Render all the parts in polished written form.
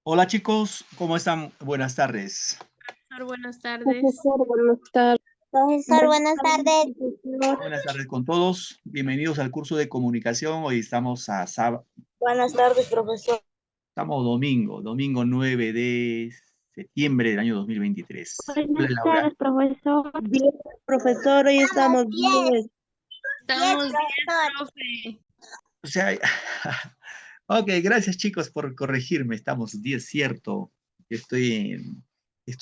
Hola chicos, ¿cómo están? Buenas tardes. Buenas tardes. Profesor, buenas tardes. Profesor, buenas tardes. Profesor. Buenas tardes con todos. Bienvenidos al curso de comunicación. Hoy estamos Buenas tardes, profesor. estamos domingo 9 de septiembre del año 2023. Hola Buenas Laura. tardes, profesor. Bien, profesor, hoy estamos bien. Estamos bien, Profesor. profe. O sea, ok, gracias chicos por corregirme. Estamos 10, cierto. Estoy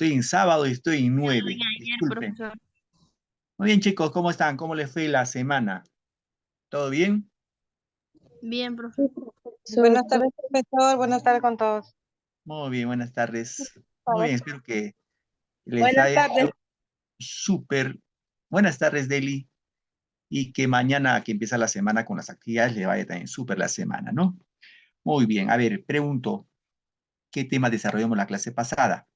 en sábado y estoy en Quedó 9. en ayer, Disculpen. profesor. Muy bien chicos, ¿cómo están? ¿Cómo les fue la semana? ¿Todo bien? Bien, Sí, profe. profesor. Buenas tardes, profesor. Buenas tardes con todos. Muy bien, buenas tardes. Muy Favor. bien, espero que les Buenas haya tardes. ido súper. Buenas tardes, Deli. Y que mañana que empieza la semana con las actividades le vaya también súper la semana, ¿no? Muy bien. A ver, pregunto, ¿qué tema desarrollamos la clase pasada?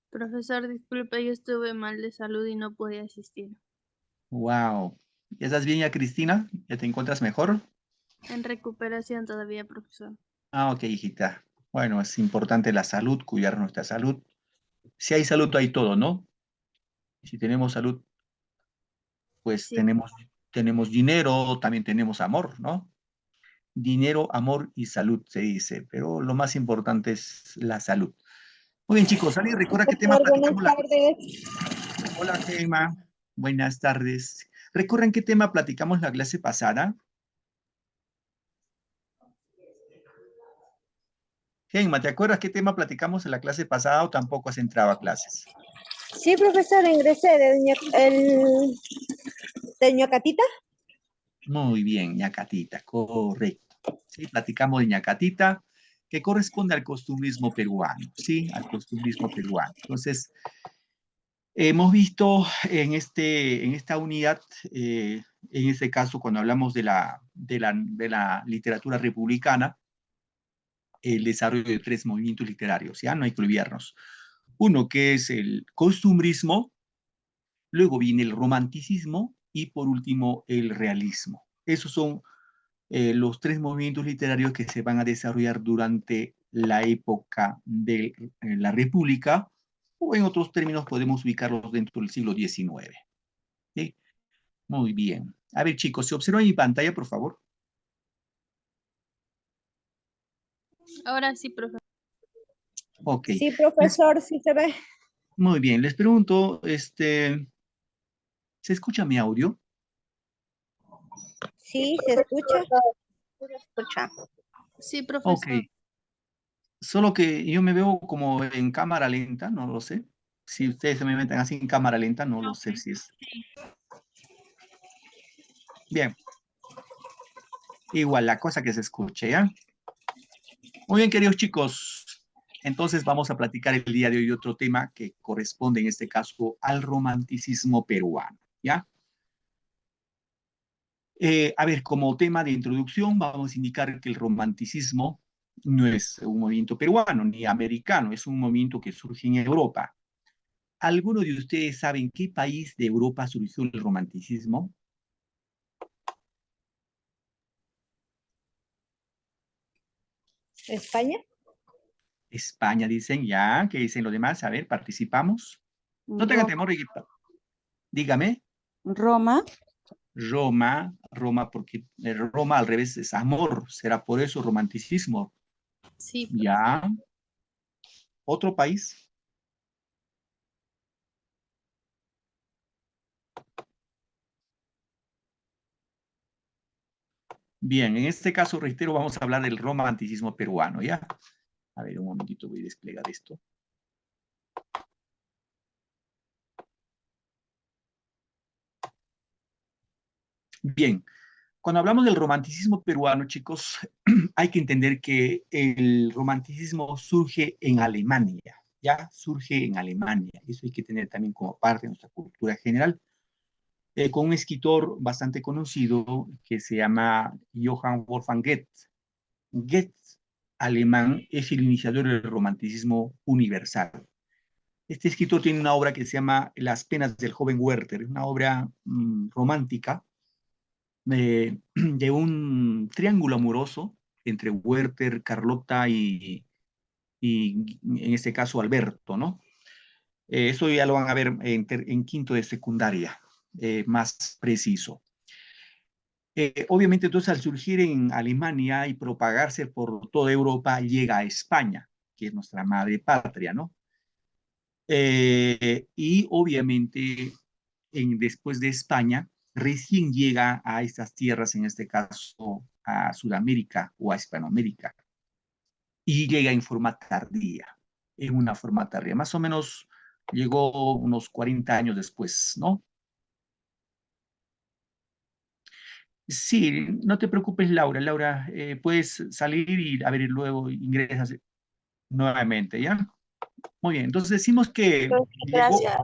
Profesor, disculpe, yo estuve mal de salud y no pude asistir. Wow. ¿Ya estás bien ya, Cristina? ¿Ya te encuentras mejor? En recuperación todavía, profesor. Ah, ok, hijita. Bueno, es importante la salud, cuidar nuestra salud. Si hay salud, hay todo, ¿no? Si tenemos salud, pues Sí, tenemos dinero, también tenemos amor, ¿no? Dinero, amor y salud, se dice, pero lo más importante es la salud. Muy bien, chicos, ¿alguien recuerda qué tema Profesor, buenas platicamos la... tardes. Hola, Gemma. Buenas tardes. ¿Recuerdan qué tema platicamos la clase pasada? Gemma, ¿te acuerdas qué tema platicamos en la clase pasada o tampoco has entrado a clases? Sí, profesor, ingresé de Ñacatita. Muy bien, ñacatita, correcto. Sí, platicamos de ñacatita, que corresponde al costumbrismo peruano, ¿sí? Al costumbrismo peruano. Entonces, hemos visto en esta unidad, en este caso, cuando hablamos de la literatura republicana, el desarrollo de tres movimientos literarios, ¿ya? No hay que olvidarnos. Uno que es el costumbrismo, luego viene el romanticismo y por último el realismo. Esos son los tres movimientos literarios que se van a desarrollar durante la época de la República, o en otros términos podemos ubicarlos dentro del siglo XIX. ¿Sí? Muy bien. A ver, chicos, ¿se observa mi pantalla, por favor? ahora sí, profe. Ok. Sí, Les, profesor, sí se ve. muy bien, les pregunto, ¿se escucha mi audio? Sí, se escucha. Se escucha. Sí, Ok. profesor. Solo que yo me veo como en cámara lenta, no lo sé. Si ustedes se me meten así en cámara lenta, no lo sé Profe, si es. sí. Bien, igual la cosa que se escuche, ¿ya? Muy bien, queridos chicos. Entonces vamos a platicar el día de hoy otro tema que corresponde en este caso al romanticismo peruano, ¿ya? A ver, como tema de introducción, vamos a indicar que el romanticismo no es un movimiento peruano ni americano, es un movimiento que surge en Europa. ¿Alguno de ustedes sabe en qué país de Europa surgió el romanticismo? ¿España? España, dicen, ya. ¿Qué dicen los demás? A ver, participamos. No tengan temor, Riquita. Dígame. Roma. Roma, porque Roma al revés es amor, será por eso romanticismo. Sí, profe. Ya. ¿Otro país? Bien, en este caso, reitero, vamos a hablar del romanticismo peruano, ¿ya? A ver, un momentito, voy a desplegar esto. Bien, cuando hablamos del romanticismo peruano, chicos, hay que entender que el romanticismo surge en Alemania, ¿ya? Surge en Alemania. Eso hay que tener también como parte de nuestra cultura general. Con un escritor bastante conocido que se llama Johann Wolfgang Goethe. Goethe, alemán, es el iniciador del romanticismo universal. Este escritor tiene una obra que se llama Las penas del joven Werther, una obra romántica de un triángulo amoroso entre Werther, Carlota y en este caso Alberto, ¿no? Eso ya lo van a ver en quinto de secundaria, más preciso. Obviamente, entonces, al surgir en Alemania y propagarse por toda Europa, llega a España, que es nuestra madre patria, ¿no? Y obviamente, después de España, recién llega a estas tierras, en este caso a Sudamérica o a Hispanoamérica, y llega en forma tardía, en una forma tardía. Más o menos llegó unos 40 años después, ¿no? Sí, no te preocupes, Laura. Laura, puedes salir y a ver, y luego ingresas nuevamente, ¿ya? Muy bien, entonces decimos que llegó, Gracias.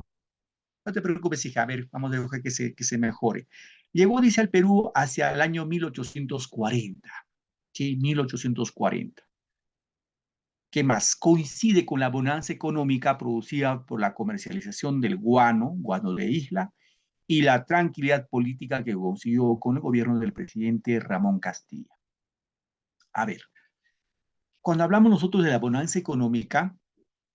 no te preocupes, hija, a ver, vamos a dejar que se mejore. Llegó, dice, al Perú hacia el año 1840, ¿sí? 1840. ¿Qué más? Coincide con la bonanza económica producida por la comercialización del guano de isla, y la tranquilidad política que consiguió con el gobierno del presidente Ramón Castilla. A ver, cuando hablamos nosotros de la bonanza económica,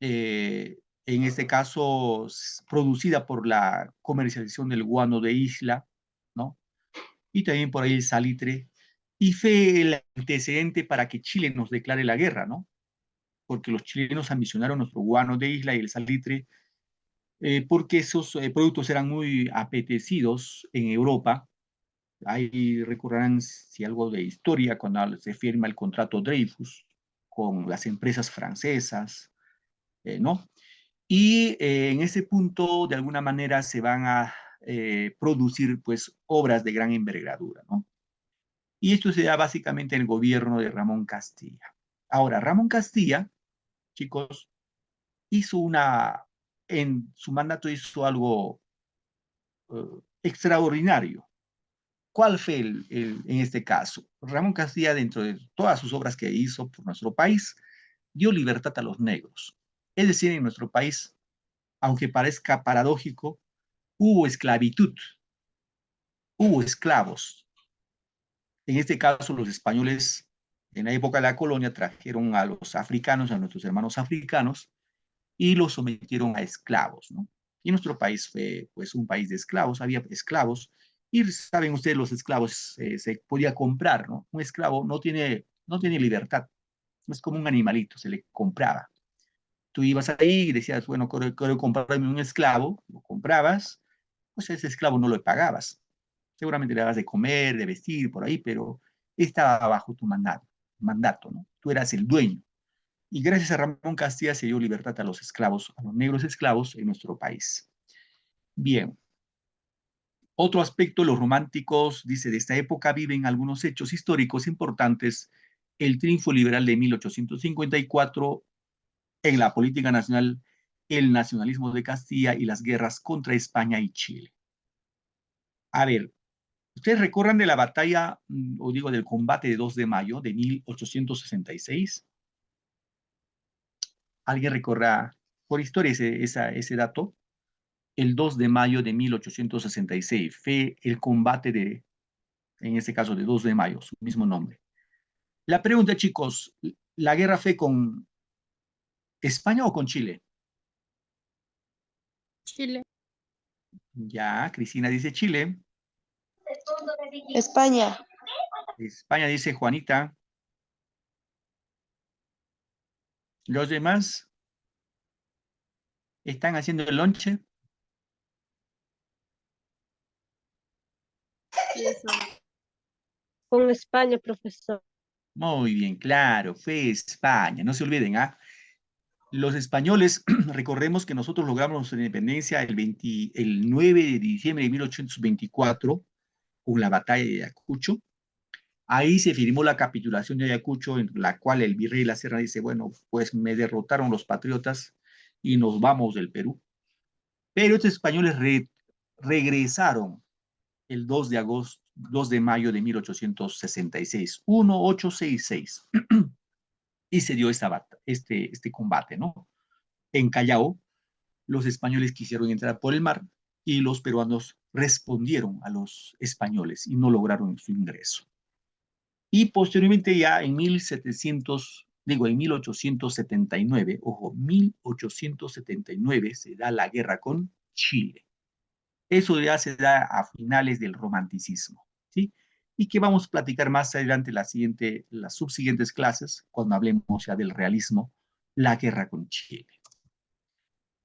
en este caso producida por la comercialización del guano de isla, ¿no? Y también por ahí el salitre, y fue el antecedente para que Chile nos declare la guerra, ¿no? Porque los chilenos ambicionaron nuestro guano de isla y el salitre, porque esos productos eran muy apetecidos en Europa. Ahí recordarán, si algo de historia, cuando se firma el contrato Dreyfus con las empresas francesas, ¿no? Y en ese punto, de alguna manera, se van a producir, pues, obras de gran envergadura, ¿no? Y esto se da básicamente en el gobierno de Ramón Castilla. Ahora, Ramón Castilla, chicos, en su mandato hizo algo extraordinario. ¿Cuál fue en este caso? Ramón Castilla, dentro de todas sus obras que hizo por nuestro país, dio libertad a los negros. Es decir, en nuestro país, aunque parezca paradójico, hubo esclavitud, hubo esclavos. En este caso, los españoles, en la época de la colonia, trajeron a los africanos, a nuestros hermanos africanos, y los sometieron a esclavos, ¿no? Y nuestro país fue, pues, un país de esclavos, había esclavos, y saben ustedes, los esclavos se podía comprar, ¿no? Un esclavo no tiene libertad, es como un animalito, se le compraba. Tú ibas ahí y decías, bueno, quiero comprarme un esclavo, lo comprabas, pues ese esclavo no lo pagabas. Seguramente le dabas de comer, de vestir, por ahí, pero estaba bajo tu mandato, ¿no? Tú eras el dueño. Y gracias a Ramón Castilla se dio libertad a los esclavos, a los negros esclavos en nuestro país. Bien. Otro aspecto, los románticos, dice, de esta época viven algunos hechos históricos importantes: el triunfo liberal de 1854 en la política nacional, el nacionalismo de Castilla y las guerras contra España y Chile. A ver, ¿ustedes recuerdan de la batalla, o digo, del combate de 2 de mayo de 1866? ¿Alguien recuerda por historia ese dato? El 2 de mayo de 1866 fue el combate en este caso, de 2 de mayo, su mismo nombre. La pregunta, chicos, ¿la guerra fue con España o con Chile? Chile. Ya, Cristina dice Chile. España. España dice Juanita. ¿Los demás están haciendo el lonche? Eso. Con España, profesor. Muy bien, claro, fue España. No se olviden, ¿ah? Los españoles, recordemos que nosotros logramos nuestra independencia el 9 de diciembre de 1824 con la batalla de Ayacucho. Ahí se firmó la capitulación de Ayacucho, en la cual el virrey de la Serra dice, bueno, pues me derrotaron los patriotas y nos vamos del Perú. Pero estos españoles regresaron el 2 de agosto, 2 de mayo de 1866, 1866, y se dio este combate, ¿no? En Callao, los españoles quisieron entrar por el mar y los peruanos respondieron a los españoles y no lograron su ingreso. Y posteriormente ya en 1879, ojo, 1879 se da la guerra con Chile. Eso ya se da a finales del romanticismo, ¿sí? Y que vamos a platicar más adelante las subsiguientes clases, cuando hablemos ya del realismo, la guerra con Chile.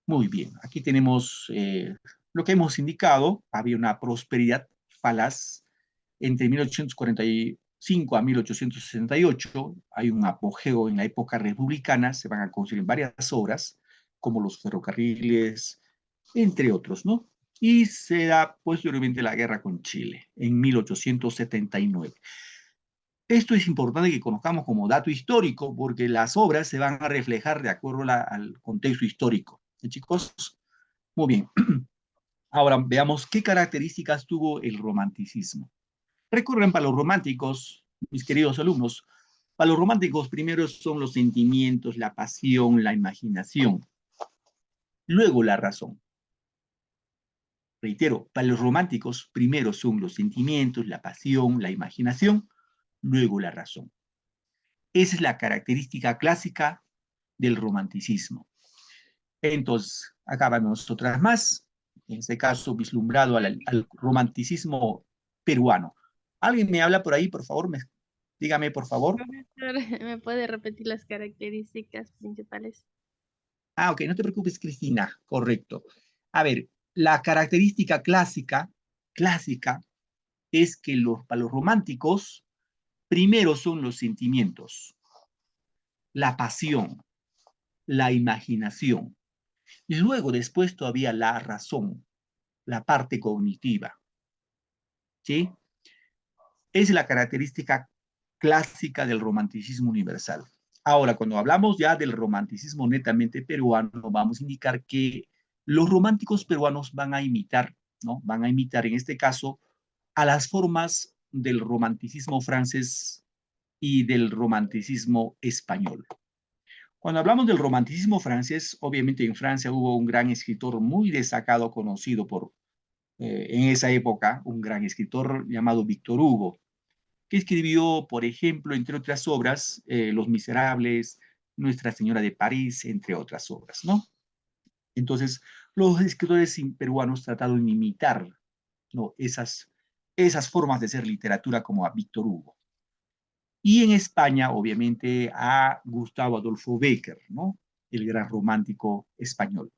Muy bien, aquí tenemos lo que hemos indicado. Había una prosperidad falaz entre 1845 a 1868. Hay un apogeo en la época republicana, se van a construir varias obras, como los ferrocarriles, entre otros, ¿no? Y se da posteriormente la guerra con Chile en 1879. Esto es importante que conozcamos como dato histórico, porque las obras se van a reflejar de acuerdo al contexto histórico. Chicos, muy bien. Ahora veamos qué características tuvo el romanticismo. Recuerden, para los románticos, mis queridos alumnos, para los románticos primero son los sentimientos, la pasión, la imaginación. Luego la razón. Reitero, para los románticos primero son los sentimientos, la pasión, la imaginación, luego la razón. Esa es la característica clásica del romanticismo. Entonces, acá vemos otras más, en este caso vislumbrado al romanticismo peruano. ¿Alguien me habla por ahí, por favor? Dígame, por favor. Profesor, ¿me puede repetir las características principales? Ah, ok, no te preocupes, Cristina, correcto. A ver, la característica clásica es que para los románticos, primero son los sentimientos, la pasión, la imaginación, y luego después todavía la razón, la parte cognitiva, ¿sí? Es la característica clásica del romanticismo universal. Ahora, cuando hablamos ya del romanticismo netamente peruano, vamos a indicar que los románticos peruanos van a imitar, ¿no? Van a imitar en este caso a las formas del romanticismo francés y del romanticismo español. Cuando hablamos del romanticismo francés, obviamente en Francia hubo un gran escritor muy destacado, conocido en esa época, un gran escritor llamado Víctor Hugo, que escribió, por ejemplo, entre otras obras, Los Miserables, Nuestra Señora de París, entre otras obras, ¿no? Entonces, los escritores peruanos trataron de imitar, ¿no? esas formas de hacer literatura como a Víctor Hugo. Y en España, obviamente, a Gustavo Adolfo Bécquer, ¿no? El gran romántico español.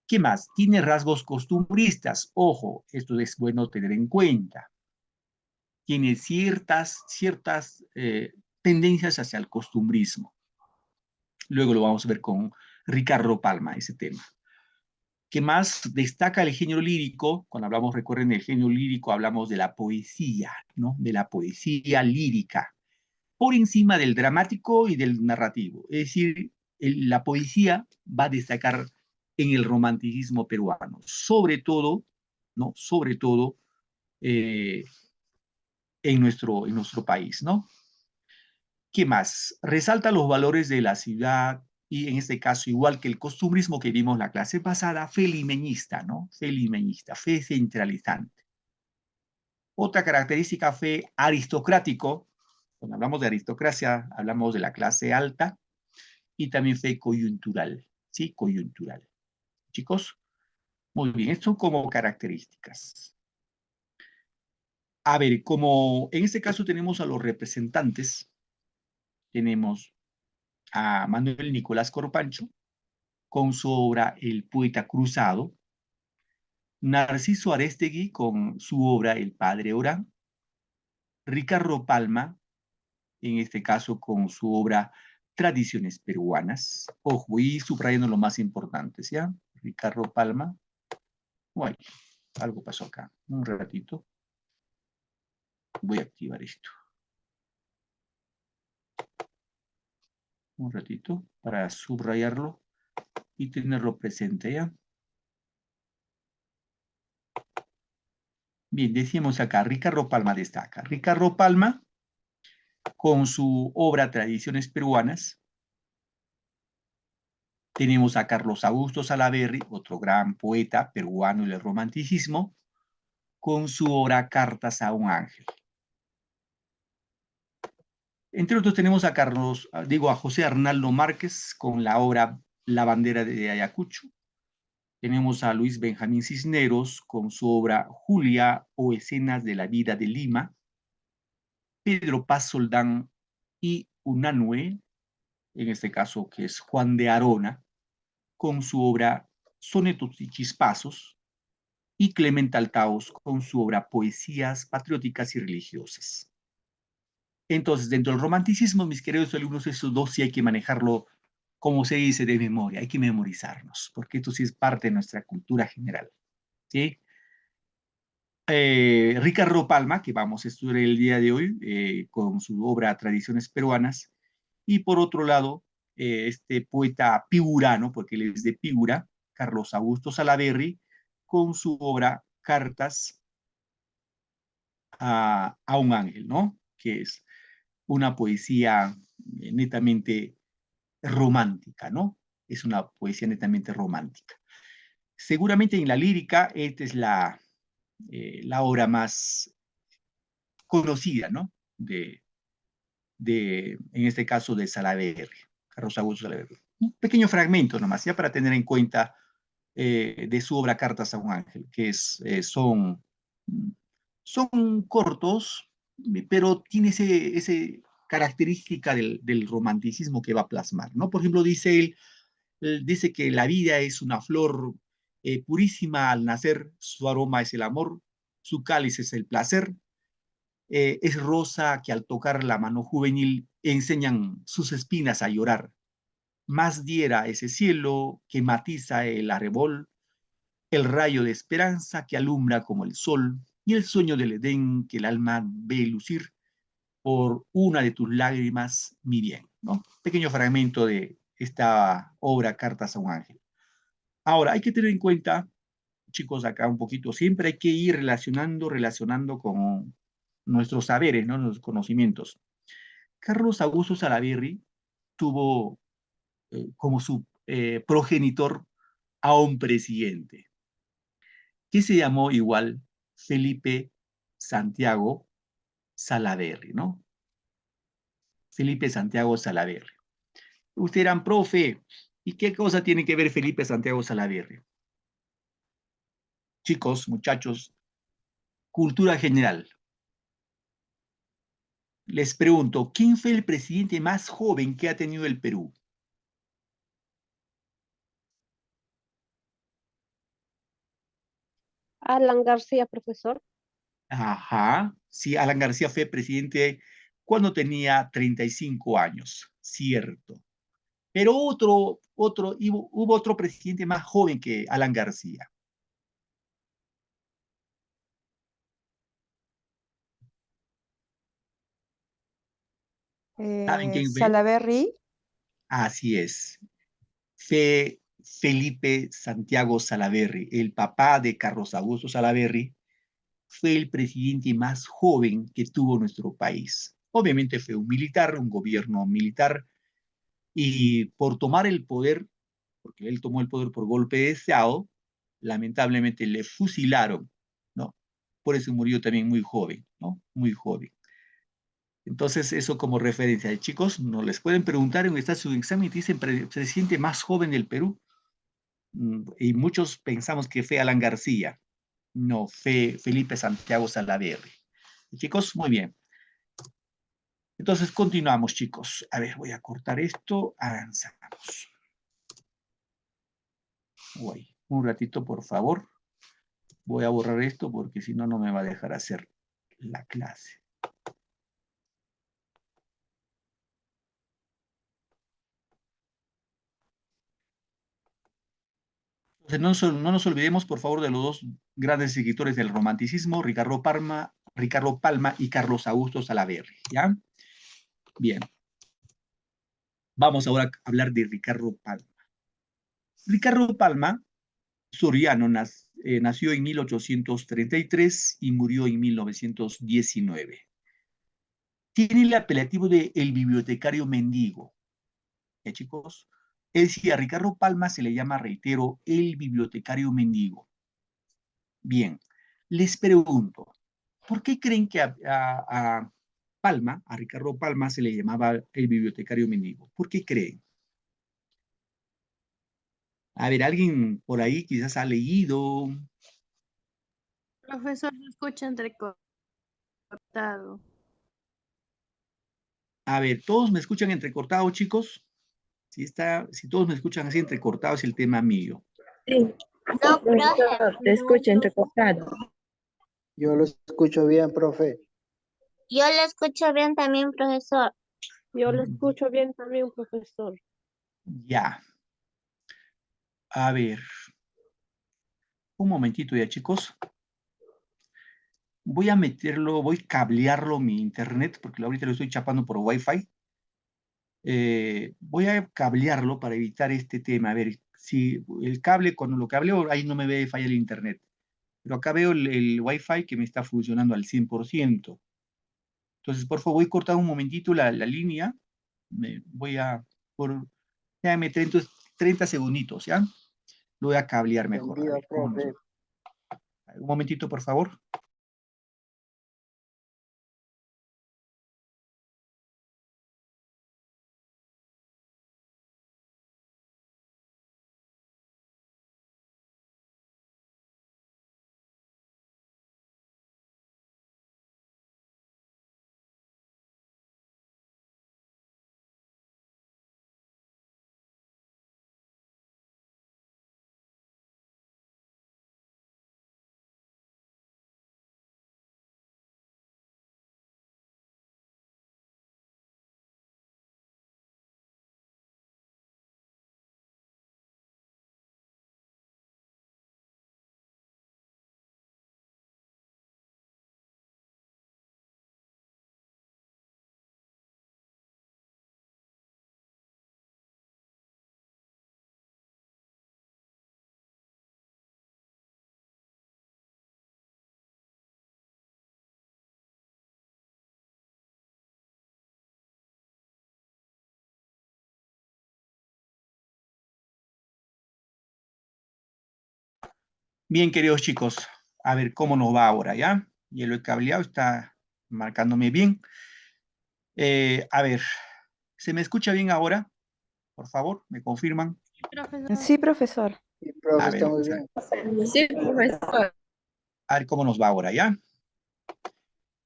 ¿Qué más? Tiene rasgos costumbristas. Ojo, esto es bueno tener en cuenta. Tiene ciertas tendencias hacia el costumbrismo. Luego lo vamos a ver con Ricardo Palma, ese tema. ¿Qué más destaca el género lírico? Cuando hablamos, recuerden, del género lírico, hablamos de la poesía, ¿no? De la poesía lírica, por encima del dramático y del narrativo. Es decir, la poesía va a destacar en el romanticismo peruano, sobre todo, ¿no? Sobre todo en nuestro país, ¿no? ¿Qué más? Resalta los valores de la ciudad y en este caso, igual que el costumbrismo que vimos en la clase pasada, fe limeñista, ¿no? Fe limeñista, fe centralizante. Otra característica, fe aristocrático. Cuando hablamos de aristocracia, hablamos de la clase alta y también fe coyuntural, ¿sí? Coyuntural. Chicos, muy bien, esto son como características. A ver, como en este caso tenemos a los representantes, tenemos a Manuel Nicolás Corpancho, con su obra El poeta cruzado, Narciso Arestegui con su obra El padre Orán, Ricardo Palma, en este caso con su obra Tradiciones peruanas. Ojo, y subrayando lo más importante, ¿ya? Ricardo Palma. Bueno, algo pasó acá. Un ratito. Voy a activar esto. Un ratito para subrayarlo y tenerlo presente, ¿ya? Bien, decíamos acá, Ricardo Palma destaca. Ricardo Palma, con su obra Tradiciones peruanas, tenemos a Carlos Augusto Salaverry, otro gran poeta peruano del romanticismo, con su obra Cartas a un ángel. Entre otros tenemos a a José Arnaldo Márquez con la obra La bandera de Ayacucho. Tenemos a Luis Benjamín Cisneros con su obra Julia o escenas de la vida de Lima. Pedro Paz Soldán y Unanue, en este caso que es Juan de Arona, con su obra Sonetos y Chispazos, y Clement Altaos con su obra Poesías patrióticas y religiosas. Entonces, dentro del romanticismo, mis queridos alumnos, esos dos sí hay que manejarlo, como se dice, de memoria, hay que memorizarnos, porque esto sí es parte de nuestra cultura general, ¿sí? Ricardo Palma, que vamos a estudiar el día de hoy, con su obra Tradiciones Peruanas, y por otro lado, este poeta piurano, porque él es de Piura, Carlos Augusto Salaverry, con su obra Cartas a un ángel, ¿no? Que es una poesía netamente romántica, ¿no? Es una poesía netamente romántica. Seguramente en la lírica, esta es la obra más conocida, ¿no? En este caso, de Salaverry, Carlos Augusto Salaverry. Un pequeño fragmento nomás, ya para tener en cuenta de su obra Cartas a un ángel, que son cortos, pero tiene ese característica del romanticismo que va a plasmar, ¿no? Por ejemplo, dice él dice que la vida es una flor purísima al nacer, su aroma es el amor, su cáliz es el placer, es rosa que al tocar la mano juvenil enseñan sus espinas a llorar. Más diera ese cielo que matiza el arrebol, el rayo de esperanza que alumbra como el sol, y el sueño del Edén que el alma ve lucir por una de tus lágrimas, mi bien, ¿no? Pequeño fragmento de esta obra Cartas a un ángel. Ahora, hay que tener en cuenta, chicos, acá un poquito, siempre hay que ir relacionando con nuestros saberes, ¿no? Nuestros conocimientos. Carlos Augusto Salaverry tuvo como su progenitor a un presidente que se llamó igual Felipe Santiago Salaverry, ¿no? Felipe Santiago Salaverry. Ustedes eran profe, ¿y qué cosa tiene que ver Felipe Santiago Salaverry? Chicos, muchachos, cultura general. Les pregunto, ¿quién fue el presidente más joven que ha tenido el Perú? Alan García, profesor. Ajá, sí, Alan García fue presidente cuando tenía 35 años, cierto. Pero hubo otro presidente más joven que Alan García. ¿Saben quién fue? Salaverry. Así es. Fue Felipe Santiago Salaverry, el papá de Carlos Augusto Salaverry, fue el presidente más joven que tuvo nuestro país. Obviamente fue un militar, un gobierno militar, y por tomar el poder, porque él tomó el poder por golpe de Estado, lamentablemente le fusilaron, ¿no? Por eso murió también muy joven, ¿no? Muy joven. Entonces, eso como referencia. Chicos, no les pueden preguntar en su examen y dicen presidente más joven del Perú. Y muchos pensamos que fue Alan García. No, fue Felipe Santiago Salaverry. Chicos, muy bien. Entonces, continuamos, chicos. A ver, voy a cortar esto. Avanzamos. Uy, un ratito, por favor. Voy a borrar esto porque si no, no me va a dejar hacer la clase. Entonces, no nos olvidemos, por favor, de los dos grandes escritores del romanticismo, Ricardo Palma y Carlos Augusto Salaverry, ¿ya? Bien. Vamos ahora a hablar de Ricardo Palma. Ricardo Palma, soriano, nació en 1833 y murió en 1919. Tiene el apelativo de el bibliotecario mendigo. ¿Ya, chicos? Es decir, a Ricardo Palma se le llama, reitero, el bibliotecario mendigo. Bien, les pregunto, ¿por qué creen que a Palma, a Ricardo Palma se le llamaba el bibliotecario mendigo. ¿Por qué creen? A ver, alguien por ahí quizás ha leído. Profesor, se escucha entrecortado. A ver, ¿todos me escuchan entrecortado, chicos? Si todos me escuchan así entrecortado es el tema mío. Sí, No, profesor, te escucho entrecortado. Yo lo escucho bien, profe. Yo lo escucho bien también, profesor. Yo lo escucho bien también, profesor. Ya. A ver. Un momentito ya, chicos. Voy a meterlo, voy a cablearlo mi internet, porque ahorita lo estoy chapando por Wi-Fi. Voy a cablearlo para evitar este tema. A ver, si el cable, cuando lo cableo, ahí no me ve falla el internet. Pero acá veo el Wi-Fi que me está funcionando al 100%. Entonces, por favor, voy a cortar un momentito la línea. Déjame 30 segunditos, ¿ya? Lo voy a cablear mejor. A Entendido, ver, ¿cómo nos profe. va? Un momentito, por favor. Bien, queridos chicos, a ver cómo nos va ahora, ¿ya? Ya lo he cableado, está marcándome bien. A ver, ¿se me escucha bien ahora? Por favor, ¿me confirman? Profesor. Sí, profesor. Sí, A profe, ver, está muy vamos bien. Sí, profesor. a ver cómo nos va ahora, ¿ya?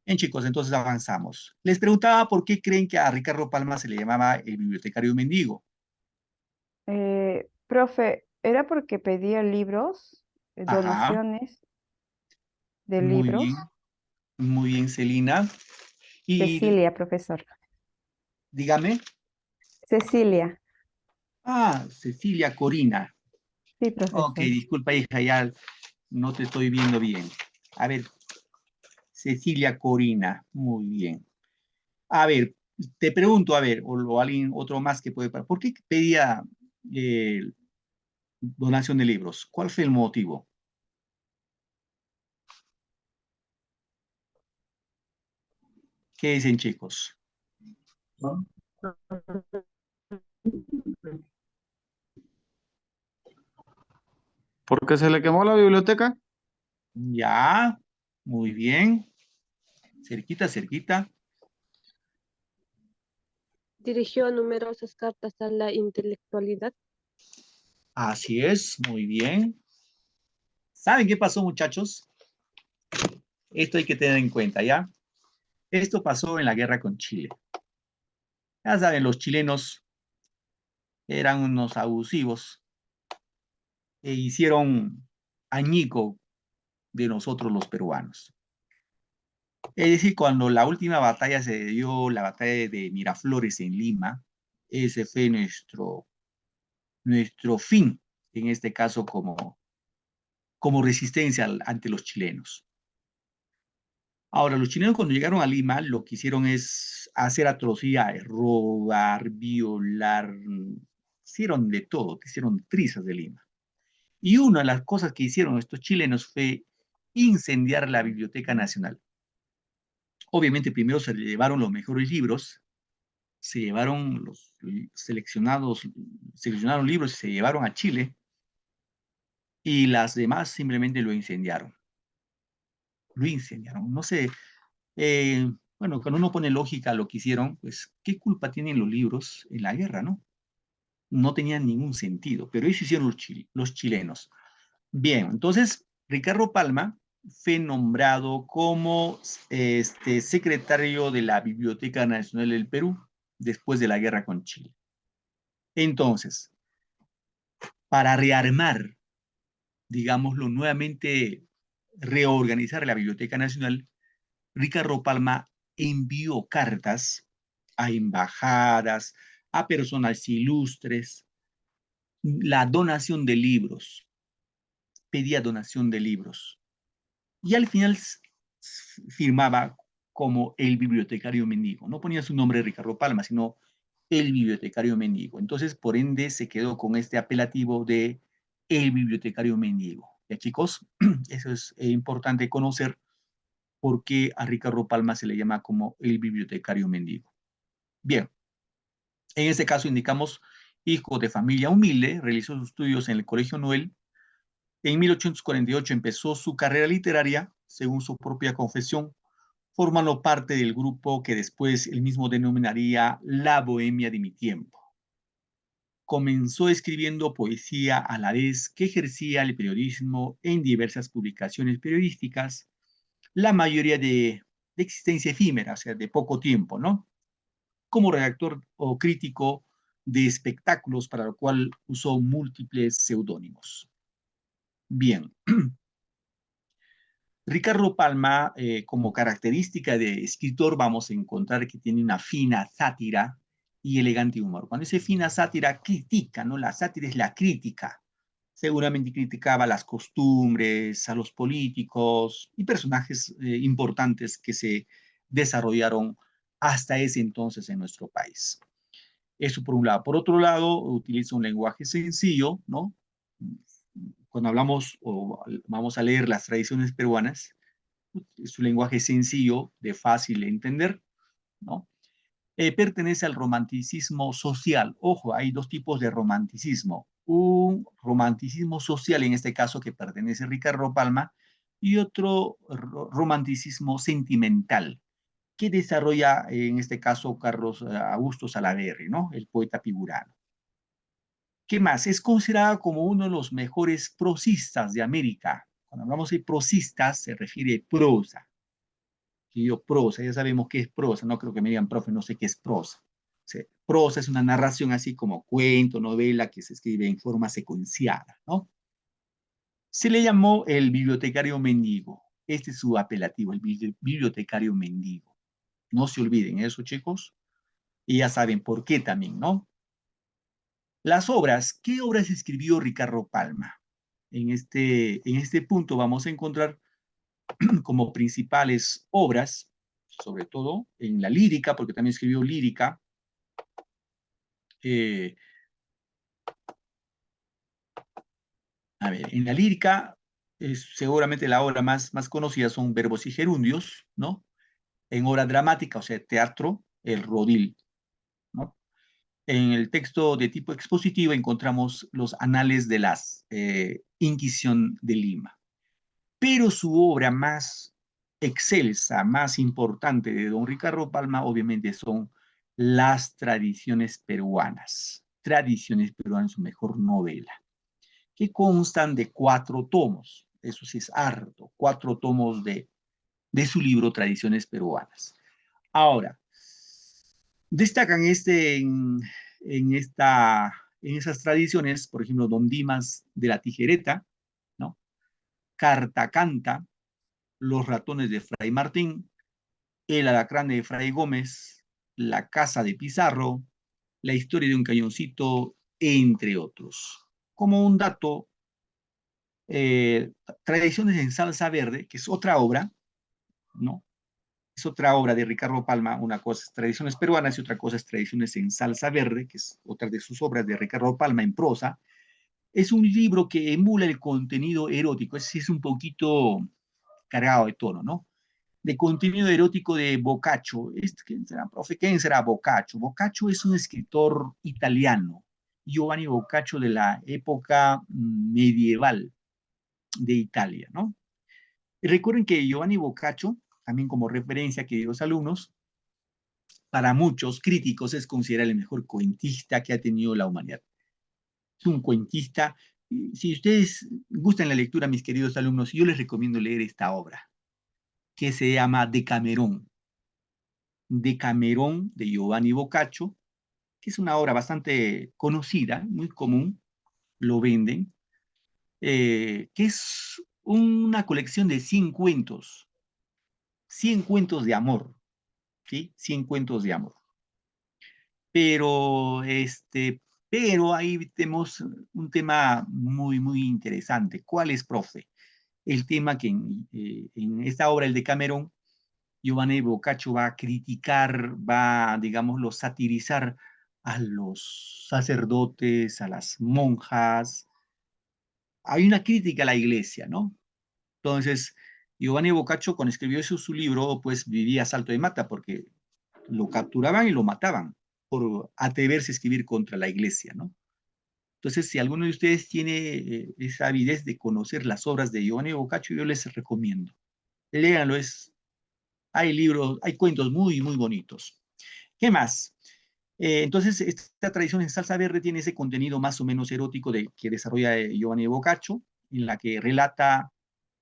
Bien, chicos, entonces avanzamos. Les preguntaba por qué creen que a Ricardo Palma se le llamaba el bibliotecario mendigo. Profe, era porque pedía libros, Ajá, donaciones de muy libros. bien, Celina. Y Cecilia, profesor. dígame, Cecilia. Cecilia Corina. Sí, Ok, profesor. disculpa, hija, ya no te estoy viendo bien. A ver, Cecilia Corina, muy bien. A ver, te pregunto, a ver, o alguien, otro más que puede, ¿por qué pedía eh, donación de libros? ¿Cuál fue el motivo? ¿Qué dicen, chicos? ¿Porque se le quemó la biblioteca? Ya, muy bien. Cerquita, cerquita. Dirigió numerosas cartas a la intelectualidad. Así es, muy bien. ¿Saben qué pasó, muchachos? Esto hay que tener en cuenta, ¿ya? Esto pasó en la guerra con Chile. Ya saben, los chilenos eran unos abusivos e hicieron añico de nosotros los peruanos. Es decir, cuando la última batalla se dio, la batalla de Miraflores en Lima, ese fue nuestro fin, en este caso como resistencia ante los chilenos. Ahora, los chilenos cuando llegaron a Lima, lo que hicieron es hacer atrocidades, robar, violar, hicieron de todo, hicieron trizas de Lima. Y una de las cosas que hicieron estos chilenos fue incendiar la Biblioteca Nacional. Obviamente primero se llevaron los mejores libros, se llevaron los seleccionaron libros y se llevaron a Chile y las demás simplemente lo incendiaron. Lo incendiaron. No sé, Bueno, cuando uno pone lógica a lo que hicieron, pues, ¿qué culpa tienen los libros en la guerra, no? No tenían ningún sentido, pero eso hicieron los chilenos. Bien, entonces, Ricardo Palma fue nombrado como secretario de la Biblioteca Nacional del Perú después de la guerra con Chile. Entonces, para rearmar, digámoslo, nuevamente reorganizar la Biblioteca Nacional, Ricardo Palma envió cartas a embajadas, a personas ilustres, la donación de libros, pedía donación de libros. Y al final firmaba como el bibliotecario mendigo. No ponía su nombre Ricardo Palma, sino el bibliotecario mendigo. Entonces, por ende, se quedó con este apelativo de el bibliotecario mendigo. Ya, chicos, eso es importante conocer por qué a Ricardo Palma se le llama como el bibliotecario mendigo. Bien, en este caso indicamos hijo de familia humilde, realizó sus estudios en el Colegio Noel. En 1848 empezó su carrera literaria, según su propia confesión, formando parte del grupo que después él mismo denominaría la Bohemia de mi tiempo. Comenzó escribiendo poesía a la vez que ejercía el periodismo en diversas publicaciones periodísticas, la mayoría de existencia efímera, o sea, de poco tiempo, ¿no? Como redactor o crítico de espectáculos, para lo cual usó múltiples seudónimos. Bien. Ricardo Palma, como característica de escritor, vamos a encontrar que tiene una fina sátira y elegante humor. Cuando dice fina sátira, critica, ¿no? La sátira es la crítica. Seguramente criticaba las costumbres, a los políticos y personajes importantes que se desarrollaron hasta ese entonces en nuestro país. Eso por un lado. Por otro lado, utiliza un lenguaje sencillo, ¿no? Cuando hablamos o vamos a leer las tradiciones peruanas, es un lenguaje sencillo, de fácil de entender, ¿no? Pertenece al romanticismo social. Ojo, hay dos tipos de romanticismo. Un romanticismo social, en este caso, que pertenece a Ricardo Palma, y otro romanticismo sentimental, que desarrolla, en este caso, Carlos Augusto Salaverry, ¿no? El poeta figurano. ¿Qué más? Es considerado como uno de los mejores prosistas de América. Cuando hablamos de prosistas, se refiere a prosa. Y yo, prosa, ya sabemos qué es prosa. No creo que me digan, profe, no sé qué es prosa. O sea, prosa es una narración así como cuento, novela, que se escribe en forma secuenciada, ¿no? Se le llamó el bibliotecario mendigo. Este es su apelativo, el bibliotecario mendigo. No se olviden eso, chicos. Y ya saben por qué también, ¿no? Las obras, ¿qué obras escribió Ricardo Palma? En este punto vamos a encontrar como principales obras, sobre todo en la lírica, porque también escribió lírica. A ver, en la lírica, seguramente la obra más conocida son Verbos y Gerundios, ¿no? En obra dramática, o sea, teatro, El Rodil, ¿no? En el texto de tipo expositivo encontramos los anales de la Inquisición de Lima. Pero su obra más excelsa, más importante de don Ricardo Palma, obviamente son las tradiciones peruanas. Tradiciones peruanas, su mejor novela, que constan de 4 tomos. Eso sí es harto, 4 tomos de su libro Tradiciones Peruanas. Ahora, destacan en esas tradiciones, por ejemplo, Don Dimas de la Tijereta, ¿no? Carta Canta, Los ratones de Fray Martín, El alacrán de Fray Gómez, La casa de Pizarro, La historia de un cañoncito, entre otros. Como un dato, Tradiciones en salsa verde, que es otra obra, ¿no? Es otra obra de Ricardo Palma. Una cosa es Tradiciones peruanas y otra cosa es Tradiciones en salsa verde, que es otra de sus obras de Ricardo Palma en prosa. Es un libro que emula el contenido erótico, es un poquito cargado de tono, ¿no? De contenido erótico de Boccaccio. ¿Quién será, profe? ¿Quién será Boccaccio? Boccaccio es un escritor italiano, Giovanni Boccaccio, de la época medieval de Italia, ¿no? Y recuerden que Giovanni Boccaccio, también como referencia, queridos alumnos, para muchos críticos es considerado el mejor cuentista que ha tenido la humanidad. Es un cuentista. Si ustedes gustan la lectura, mis queridos alumnos, yo les recomiendo leer esta obra, que se llama Decamerón. Decamerón, de Giovanni Boccaccio, que es una obra bastante conocida, muy común, lo venden, que es una colección de 100 cuentos de amor, ¿sí? 100 cuentos de amor. Pero ahí tenemos un tema muy interesante. ¿Cuál es, profe? El tema que en esta obra, el Decamerón, Giovanni Boccaccio va a criticar, va, digámoslo, satirizar a los sacerdotes, a las monjas. Hay una crítica a la iglesia, ¿no? Entonces, Giovanni Boccaccio, cuando escribió su libro, pues vivía a salto de mata, porque lo capturaban y lo mataban por atreverse a escribir contra la iglesia, ¿no? Entonces, si alguno de ustedes tiene esa avidez de conocer las obras de Giovanni Boccaccio, yo les recomiendo. Léanlo, hay libros, hay cuentos muy bonitos. ¿Qué más? Entonces, esta tradición en salsa verde tiene ese contenido más o menos erótico que desarrolla Giovanni Boccaccio, en la que relata,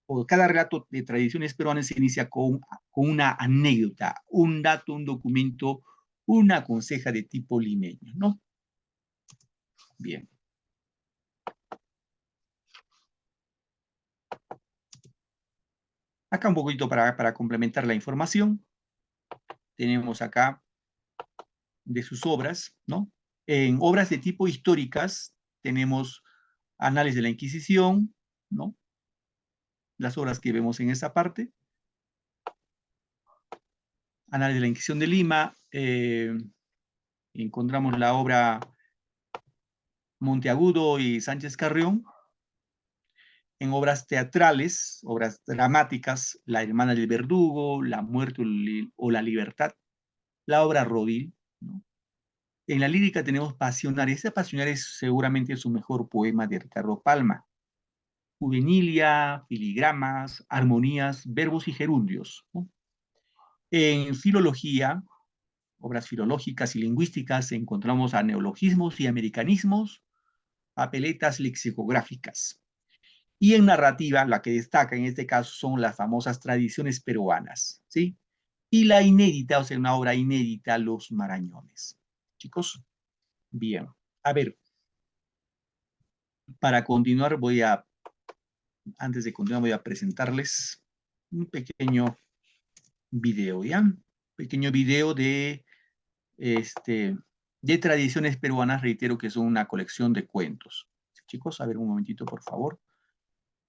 o cada relato de tradiciones peruanas se inicia con una anécdota, un dato, un documento, una conseja de tipo limeño, ¿no? Bien. Acá un poquito para complementar la información. Tenemos acá de sus obras, ¿no? En obras de tipo históricas tenemos Análisis de la Inquisición, ¿no? Las obras que vemos en esa parte. Análisis de la Inquisición de Lima. Encontramos la obra Monteagudo y Sánchez Carrión. En obras teatrales, obras dramáticas, La Hermana del Verdugo, La Muerte o la Libertad, la obra Rodil, ¿no? En la lírica tenemos Pasionares. Ese Pasionares seguramente es su mejor poema de Ricardo Palma. Juvenilia, filigramas, armonías, verbos y gerundios, ¿no? En filología, obras filológicas y lingüísticas, encontramos a neologismos y americanismos, papeletas lexicográficas. Y en narrativa, la que destaca en este caso son las famosas tradiciones peruanas, ¿sí? Y la inédita, o sea, una obra inédita, Los Marañones. Chicos, bien. A ver, para continuar antes de continuar voy a presentarles un pequeño video, ¿ya? Un pequeño video de tradiciones peruanas, reitero que son una colección de cuentos. Chicos, a ver un momentito, por favor.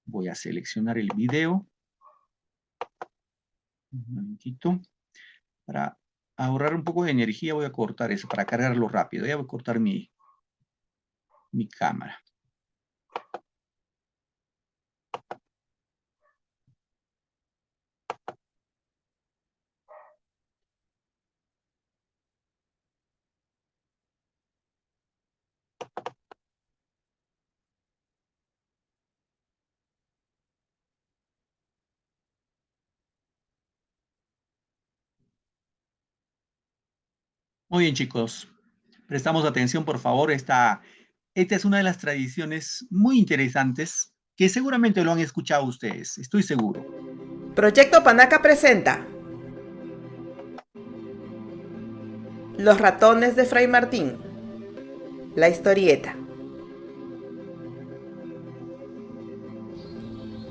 Voy a seleccionar el video. Un momentito. Para ahorrar un poco de energía voy a cortar eso, para cargarlo rápido. Ya voy a cortar mi cámara. Muy bien, chicos. Prestamos atención, por favor. Esta es una de las tradiciones muy interesantes que seguramente lo han escuchado ustedes, estoy seguro. Proyecto Panaca presenta Los ratones de Fray Martín. La historieta.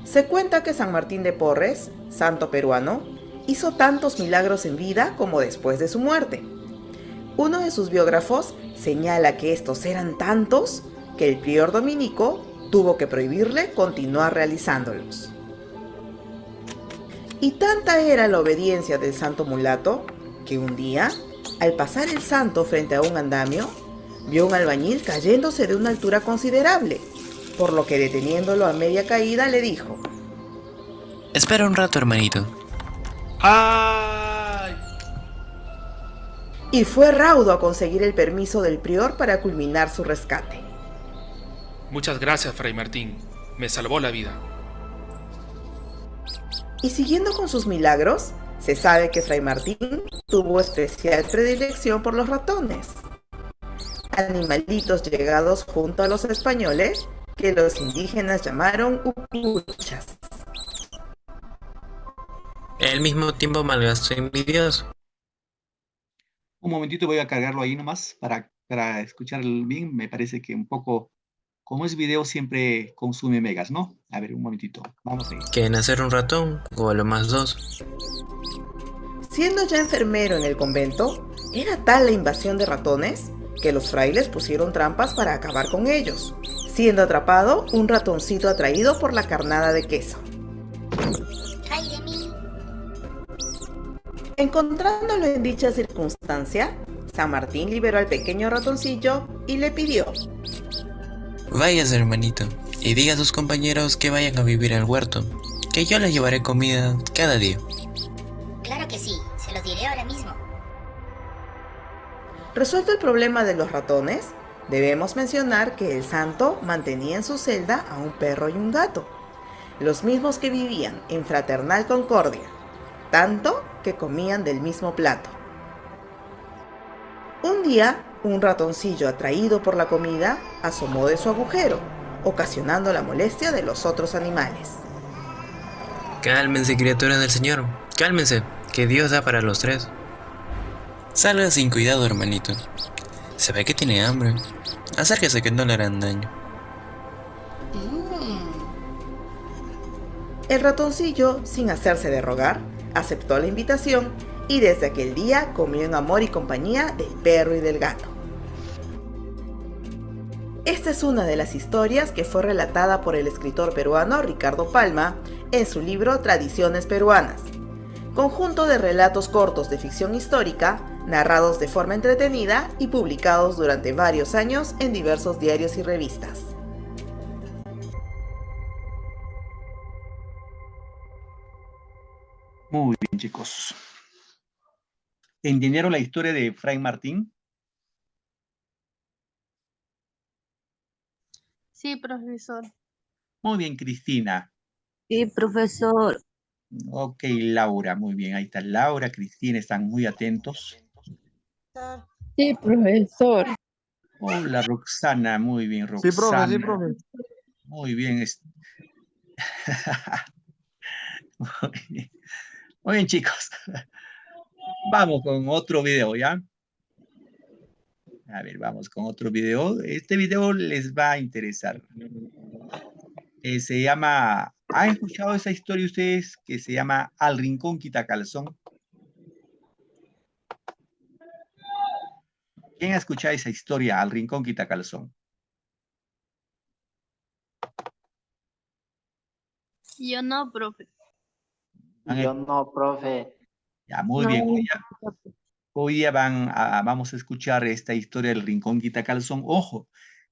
Se cuenta que San Martín de Porres, santo peruano, hizo tantos milagros en vida como después de su muerte. Uno de sus biógrafos señala que estos eran tantos que el prior dominico tuvo que prohibirle continuar realizándolos. Y tanta era la obediencia del santo mulato que un día, al pasar el santo frente a un andamio, vio un albañil cayéndose de una altura considerable, por lo que deteniéndolo a media caída le dijo: Espera un rato, hermanito. ¡Ay! Y fue raudo a conseguir el permiso del prior para culminar su rescate. Muchas gracias, Fray Martín. Me salvó la vida. Y siguiendo con sus milagros, Se sabe que Fray Martín tuvo especial predilección por los ratones, animalitos llegados junto a los españoles que los indígenas llamaron upuchas. El mismo tiempo malgasto envidioso. Un momentito, voy a cargarlo ahí nomás para escuchar bien. Me parece que un poco, como es video, siempre consume megas, ¿no? A ver, un momentito. Vamos a ir. Que nacer un ratón, o a lo más dos. Siendo ya enfermero en el convento, era tal la invasión de ratones que los frailes pusieron trampas para acabar con ellos, siendo atrapado un ratoncito atraído por la carnada de queso. ¡Ay de mí! Encontrándolo en dicha circunstancia, San Martín liberó al pequeño ratoncillo y le pidió: Váyase, hermanito, y diga a sus compañeros que vayan a vivir al huerto, que yo les llevaré comida cada día. Claro que sí, se los diré ahora mismo. Resuelto el problema de los ratones, debemos mencionar que el santo mantenía en su celda a un perro y un gato, los mismos que vivían en fraternal concordia, tanto que comían del mismo plato. Un día, un ratoncillo atraído por la comida asomó de su agujero, ocasionando la molestia de los otros animales. Cálmense, criaturas del Señor, cálmense, que Dios da para los tres. Salga sin cuidado, hermanito. Se ve que tiene hambre. Acérquese que no le harán daño. El ratoncillo, sin hacerse de rogar, aceptó la invitación y desde aquel día comió en amor y compañía del perro y del gato. Esta es una de las historias que fue relatada por el escritor peruano Ricardo Palma en su libro Tradiciones Peruanas, conjunto de relatos cortos de ficción histórica, narrados de forma entretenida y publicados durante varios años en diversos diarios y revistas. Muy bien, chicos. ¿Entendieron la historia de Fray Martín? Sí, profesor. Muy bien, Cristina. Sí, profesor. Ok, Laura, muy bien. Ahí está Laura, Cristina, están muy atentos. Sí, profesor. Hola, Roxana, muy bien, Sí, profe, Roxana. sí, profe. Muy bien. Muy bien. Muy bien, chicos. Vamos con otro video, ¿ya? A ver, vamos con otro video. Este video les va a interesar. Se llama... ¿Han escuchado esa historia ustedes que se llama Al Rincón Quitacalzón? ¿Quién ha escuchado esa historia, Al Rincón Quitacalzón? Yo no, profe. Yo no, profe. Ya, muy No. bien. Hoy día vamos a escuchar esta historia del Rincón Quitacalzón. Ojo,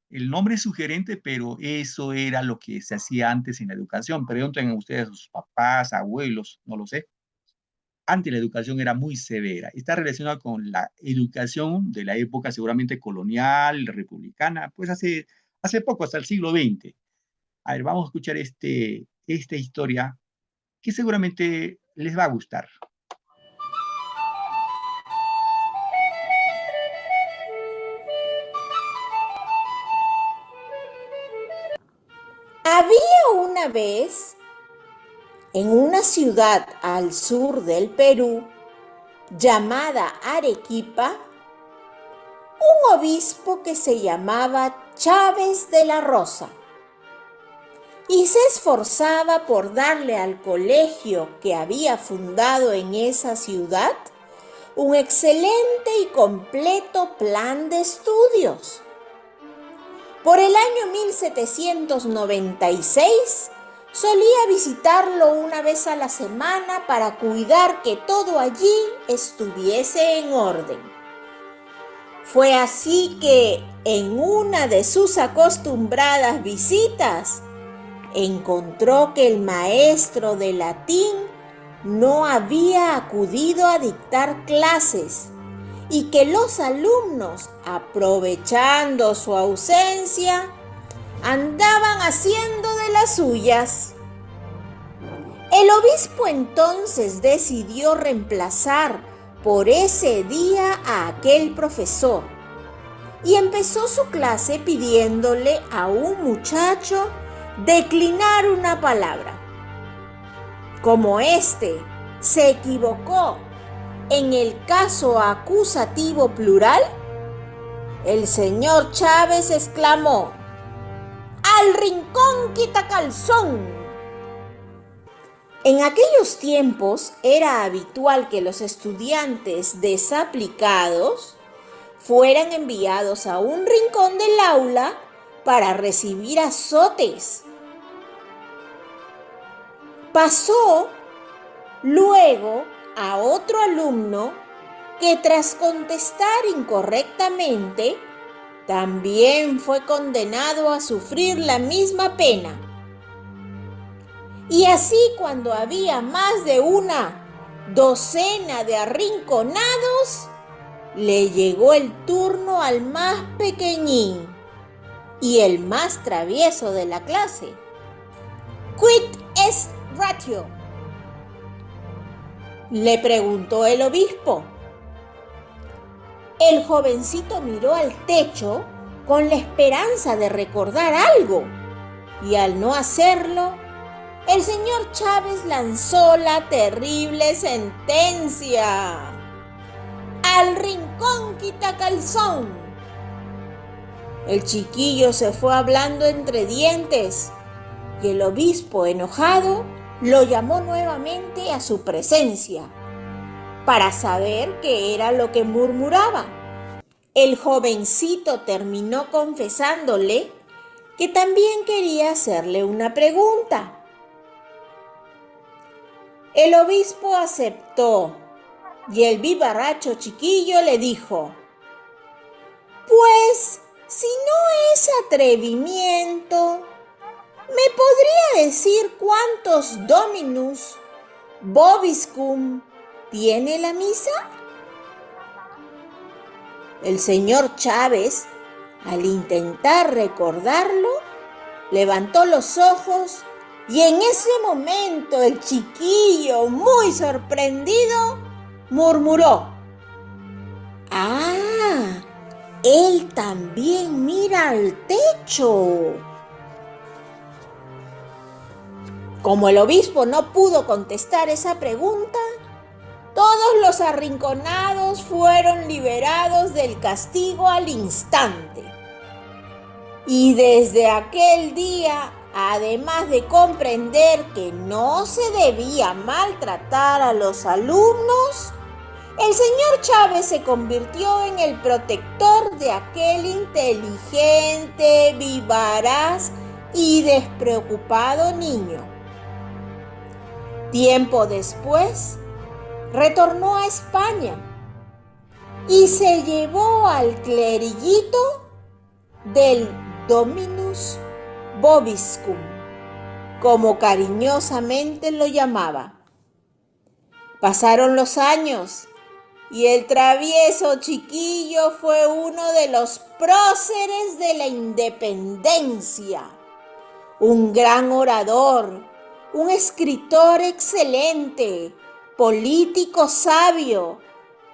el nombre es sugerente, pero eso era lo que se hacía antes en la educación. Pregunten ustedes a sus papás, abuelos, no lo sé. Antes la educación era muy severa. Está relacionada con la educación de la época seguramente colonial, republicana, pues hace poco, hasta el siglo XX. A ver, vamos a escuchar esta historia que seguramente les va a gustar. Había una vez, en una ciudad al sur del Perú, llamada Arequipa, un obispo que se llamaba Chávez de la Rosa, y se esforzaba por darle al colegio que había fundado en esa ciudad un excelente y completo plan de estudios. Por el año 1796, solía visitarlo una vez a la semana para cuidar que todo allí estuviese en orden. Fue así que, en una de sus acostumbradas visitas, encontró que el maestro de latín no había acudido a dictar clases y que los alumnos, aprovechando su ausencia, andaban haciendo de las suyas. El obispo entonces decidió reemplazar por ese día a aquel profesor y empezó su clase pidiéndole a un muchacho declinar una palabra. Como éste se equivocó en el caso acusativo plural, el señor Chávez exclamó: ¡Al rincón quitacalzón! En aquellos tiempos era habitual que los estudiantes desaplicados fueran enviados a un rincón del aula para recibir azotes. Pasó luego a otro alumno que tras contestar incorrectamente también fue condenado a sufrir la misma pena. Y así, cuando había más de una docena de arrinconados, le llegó el turno al más pequeñín y el más travieso de la clase. ¿Quid est ratio?, le preguntó el obispo. El jovencito miró al techo con la esperanza de recordar algo, y al no hacerlo, el señor Chávez lanzó la terrible sentencia: ¡al rincón quitacalzón! El chiquillo se fue hablando entre dientes y el obispo, enojado, lo llamó nuevamente a su presencia para saber qué era lo que murmuraba. El jovencito terminó confesándole que también quería hacerle una pregunta. El obispo aceptó y el vivarracho chiquillo le dijo: pues, si no es atrevimiento, ¿me podría decir cuántos dominus vobiscum tiene la misa? El señor Chávez, al intentar recordarlo, levantó los ojos y en ese momento el chiquillo, muy sorprendido, murmuró: ¡ah! Él también mira al techo. Como el obispo no pudo contestar esa pregunta, todos los arrinconados fueron liberados del castigo al instante. Y desde aquel día, además de comprender que no se debía maltratar a los alumnos, el señor Chávez se convirtió en el protector de aquel inteligente, vivaz y despreocupado niño. Tiempo después, retornó a España y se llevó al cleriguito del Dominus Vobiscum, como cariñosamente lo llamaba. Pasaron los años y el travieso chiquillo fue uno de los próceres de la independencia, un gran orador, un escritor excelente, político sabio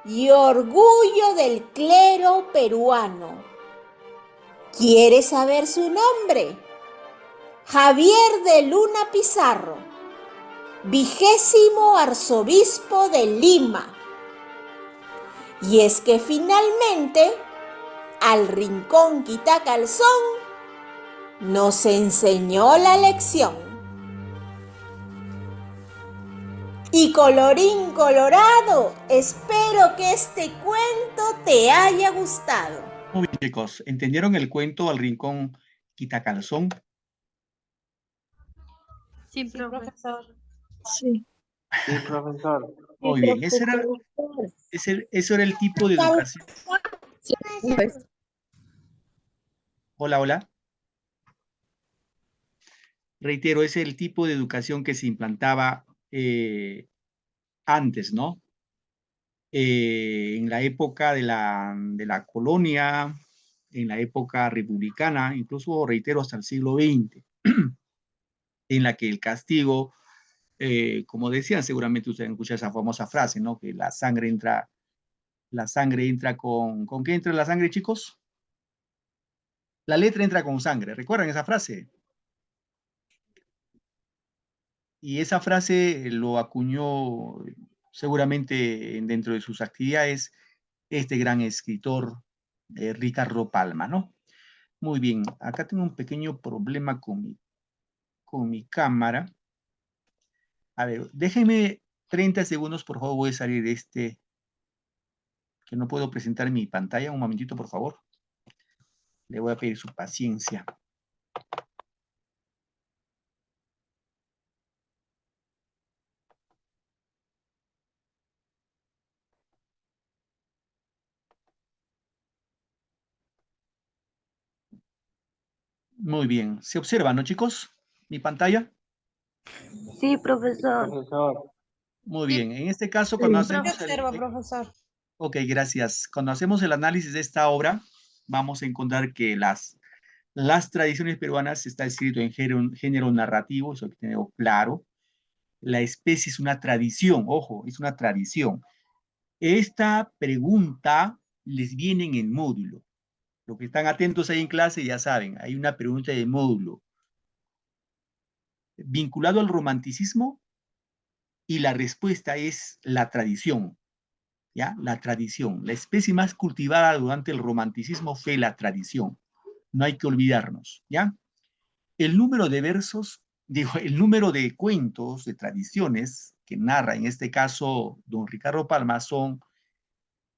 y orgullo del clero peruano. ¿Quieres saber su nombre? Javier de Luna Pizarro, 20º arzobispo de Lima. Y es que finalmente, al rincón quitacalzón nos enseñó la lección. Y colorín colorado, espero que este cuento te haya gustado. Muy bien, chicos, ¿entendieron el cuento al rincón quitacalzón? Sí, profesor. Sí. Sí, profesor. Muy bien, eso era el tipo de educación. Hola, hola. Reitero, ese es el tipo de educación que se implantaba antes, ¿no? En la época de la colonia, en la época republicana, incluso, reitero, hasta el siglo XX, en la que el castigo como decían, seguramente ustedes han escuchado esa famosa frase, ¿no? Que la sangre entra ¿con qué entra la sangre, chicos? La letra entra con sangre. ¿Recuerdan esa frase? Y esa frase lo acuñó seguramente dentro de sus actividades este gran escritor Ricardo Palma, ¿no? Muy bien, acá tengo un pequeño problema con mi cámara. A ver, déjenme 30 segundos, por favor, voy a salir de que no puedo presentar mi pantalla. Un momentito, por favor. Le voy a pedir su paciencia. Muy bien. ¿Se observa, no, chicos? Mi pantalla. Sí, profesor. Profesor. Muy bien. En este caso, cuando hacemos profesor. Ok, gracias. Cuando hacemos el análisis de esta obra, vamos a encontrar que las tradiciones peruanas está escrito en género narrativo, eso hay que tenerlo claro. La especie es una tradición, ojo, es una tradición. Esta pregunta les viene en el módulo. Los que están atentos ahí en clase ya saben, hay una pregunta de módulo. Vinculado al romanticismo, y la respuesta es la tradición. ¿Ya? La tradición. La especie más cultivada durante el romanticismo fue la tradición. No hay que olvidarnos, ¿ya? El número de versos, el número de cuentos, de tradiciones que narra, en este caso, don Ricardo Palma, son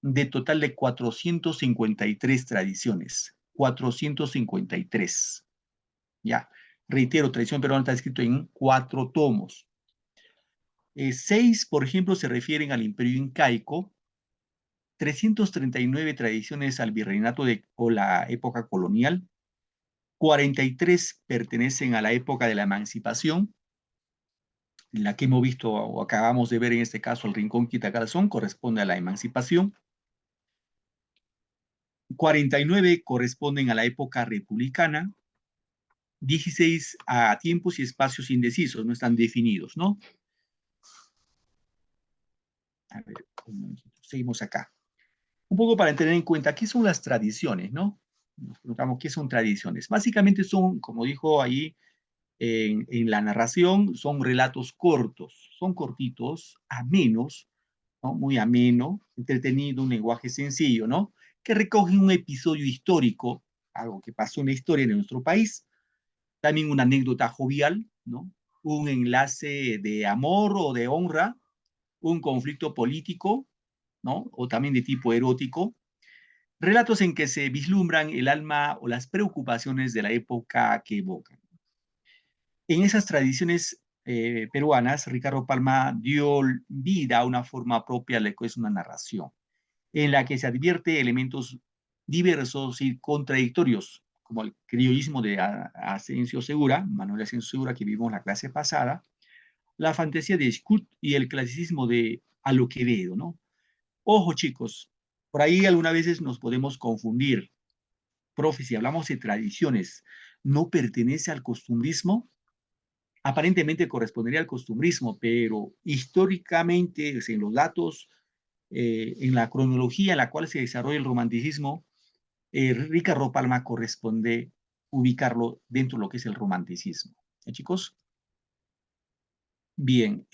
de total de 453 tradiciones. 453. Ya. Reitero, tradición peruana está escrito en 4 tomos. 6, por ejemplo, se refieren al imperio incaico, 339 tradiciones al virreinato o la época colonial, 43 pertenecen a la época de la emancipación, la que hemos visto o acabamos de ver en este caso, el Rincón Quitacalzón, corresponde a la emancipación, 49 corresponden a la época republicana, 16 a tiempos y espacios indecisos, no están definidos, ¿no? A ver, seguimos acá. Un poco para tener en cuenta, ¿qué son las tradiciones, no? Nos preguntamos, ¿qué son tradiciones? Básicamente son, como dijo ahí en la narración, son relatos cortos, son cortitos, amenos, ¿no? Muy ameno, entretenido, un lenguaje sencillo, ¿no? Que recogen un episodio histórico, algo que pasó en la historia de nuestro país, también una anécdota jovial, ¿no? Un enlace de amor o de honra, un conflicto político, ¿no? O también de tipo erótico, relatos en que se vislumbran el alma o las preocupaciones de la época que evocan. En esas tradiciones peruanas, Ricardo Palma dio vida a una forma propia a lo que es una narración, en la que se advierte elementos diversos y contradictorios, como el criollismo de Asensio Segura, Manuel Asensio Segura, que vimos la clase pasada, la fantasía de Scout y el clasicismo de A lo Quevedo, ¿no? Ojo, chicos, por ahí algunas veces nos podemos confundir. Profe, si hablamos de tradiciones, ¿no pertenece al costumbrismo? Aparentemente correspondería al costumbrismo, pero históricamente, en los datos, en la cronología en la cual se desarrolla el romanticismo, Ricardo Palma corresponde ubicarlo dentro de lo que es el romanticismo. ¿Eh, chicos? Bien.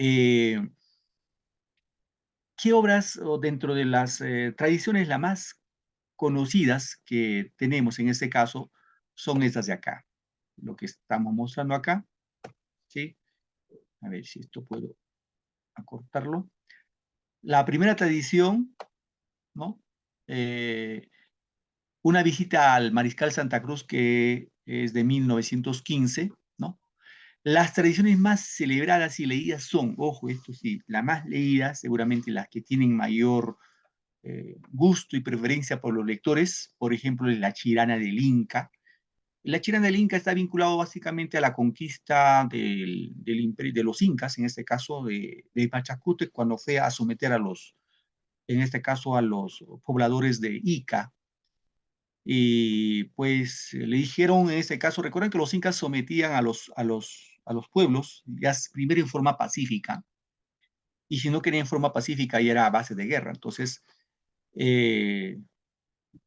¿Qué obras o dentro de las tradiciones las más conocidas que tenemos en este caso son estas de acá? Lo que estamos mostrando acá, ¿sí? A ver si esto puedo acortarlo. La primera tradición, ¿no? Una visita al Mariscal Santa Cruz, que es de 1915, ¿no? Las tradiciones más celebradas y leídas son, ojo, esto sí, las más leídas, seguramente las que tienen mayor gusto y preferencia por los lectores, por ejemplo, la Chirana del Inca. La Chirana del Inca está vinculado básicamente a la conquista del imperio, de los incas, en este caso de Pachacútec, cuando fue a someter en este caso a los pobladores de Ica. Y pues le dijeron en este caso, recuerden que los incas sometían a los los pueblos, ya primero en forma pacífica, y si no querían en forma pacífica, ya era a base de guerra. Entonces,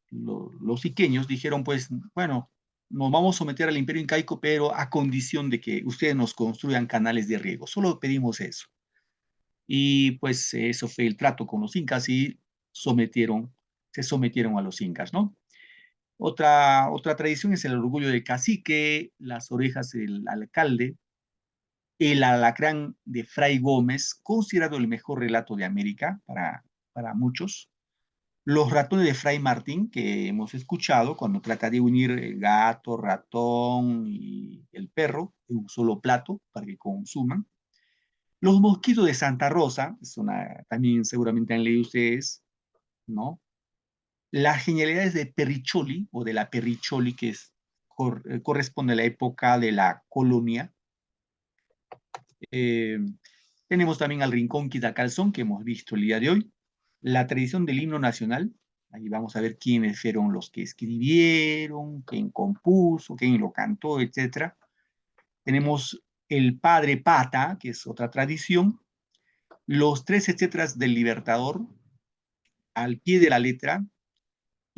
los iqueños dijeron, pues, bueno, nos vamos a someter al imperio incaico, pero a condición de que ustedes nos construyan canales de riego. Solo pedimos eso. Y pues eso fue el trato con los incas y se sometieron a los incas, ¿no? Otra tradición es el orgullo del cacique, las orejas del alcalde, el alacrán de Fray Gómez, considerado el mejor relato de América para muchos. Los ratones de Fray Martín, que hemos escuchado cuando trata de unir el gato, ratón y el perro en un solo plato para que consuman. Los mosquitos de Santa Rosa, también seguramente han leído ustedes, ¿no? Las genialidades de Perricholi, o de la Perricholi, que corresponde a la época de la colonia. Tenemos también al Rincón Quitacalzón, que hemos visto el día de hoy. La tradición del himno nacional. Ahí vamos a ver quiénes fueron los que escribieron, quién compuso, quién lo cantó, etc. Tenemos el Padre Pata, que es otra tradición. Los 3 etcéteras del Libertador, al pie de la letra,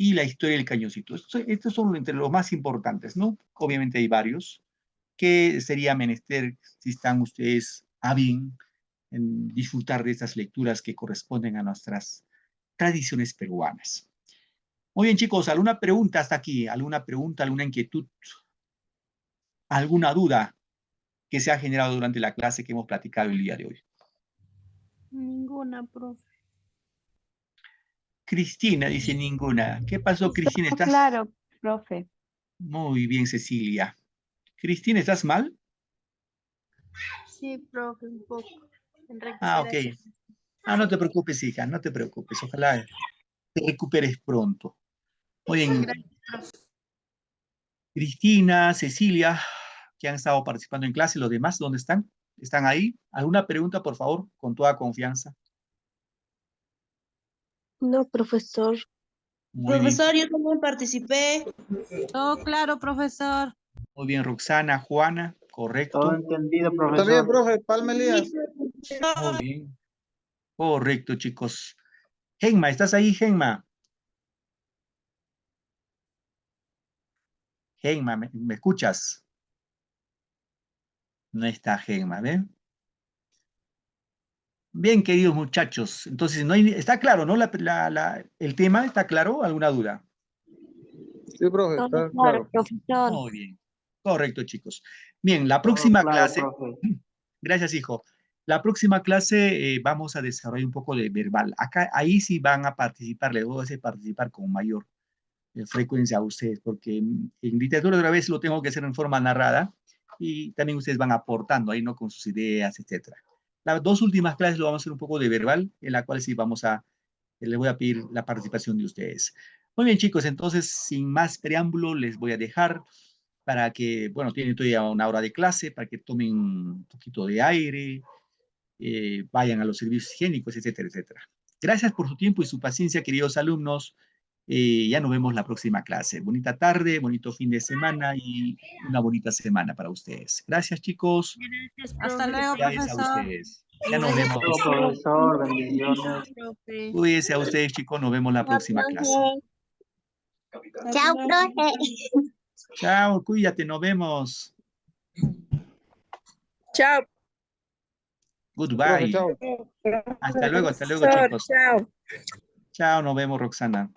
y la historia del Cañoncito. Estos son entre los más importantes, ¿no? Obviamente hay varios, que sería menester, si están ustedes a bien, en disfrutar de estas lecturas que corresponden a nuestras tradiciones peruanas. Muy bien, chicos, ¿alguna pregunta hasta aquí? ¿Alguna pregunta, alguna inquietud? ¿Alguna duda que se ha generado durante la clase que hemos platicado el día de hoy? Ninguna, profe. Cristina dice ninguna. ¿Qué pasó, Cristina? ¿Estás? Claro, profe. Muy bien, Cecilia. Cristina, ¿estás mal? Sí, profe, un poco. Ok. No te preocupes, hija, no te preocupes. Ojalá te recuperes pronto. Muy bien. Cristina, Cecilia, que han estado participando en clase, los demás, ¿dónde están? ¿Están ahí? ¿Alguna pregunta, por favor? Con toda confianza. No, profesor. Profesor, yo también participé. Todo claro, profesor. Muy bien, Roxana, Juana, correcto. Todo entendido, profesor. Está bien, profe, Palma Elías. Muy bien. Correcto, chicos. Genma, ¿estás ahí, Genma? Genma, ¿me escuchas? No está Genma, ¿ven? Bien, queridos muchachos. Entonces, está claro, ¿no? El tema, ¿está claro? ¿Alguna duda? Sí, profe, está claro. Profesor. Muy bien. Correcto, chicos. Bien, la próxima clase... Profe. Gracias, hijo. La próxima clase vamos a desarrollar un poco de verbal. Ahí sí van a participar, les voy a hacer participar con mayor frecuencia a ustedes, porque en literatura otra vez lo tengo que hacer en forma narrada y también ustedes van aportando ahí, ¿no? Con sus ideas, etc. Las 2 últimas clases lo vamos a hacer un poco de verbal, en la cual sí les voy a pedir la participación de ustedes. Muy bien, chicos, entonces, sin más preámbulo, les voy a dejar para que, bueno, tienen todavía una hora de clase, para que tomen un poquito de aire, vayan a los servicios higiénicos, etcétera, etcétera. Gracias por su tiempo y su paciencia, queridos alumnos. Ya nos vemos la próxima clase. Bonita tarde, bonito fin de semana y una bonita semana para ustedes. Gracias, chicos. Gracias, Hasta luego, Gracias a profesor. ustedes. Ya nos vemos. Profesor, bendiciones. profe. Cuídense a ustedes, chicos. Nos vemos la próxima clase. Chao, profe. Chao, cuídate, nos vemos. Chao. Goodbye. Profe, chao. Hasta luego, chicos. Chao. Chao, nos vemos, Roxana.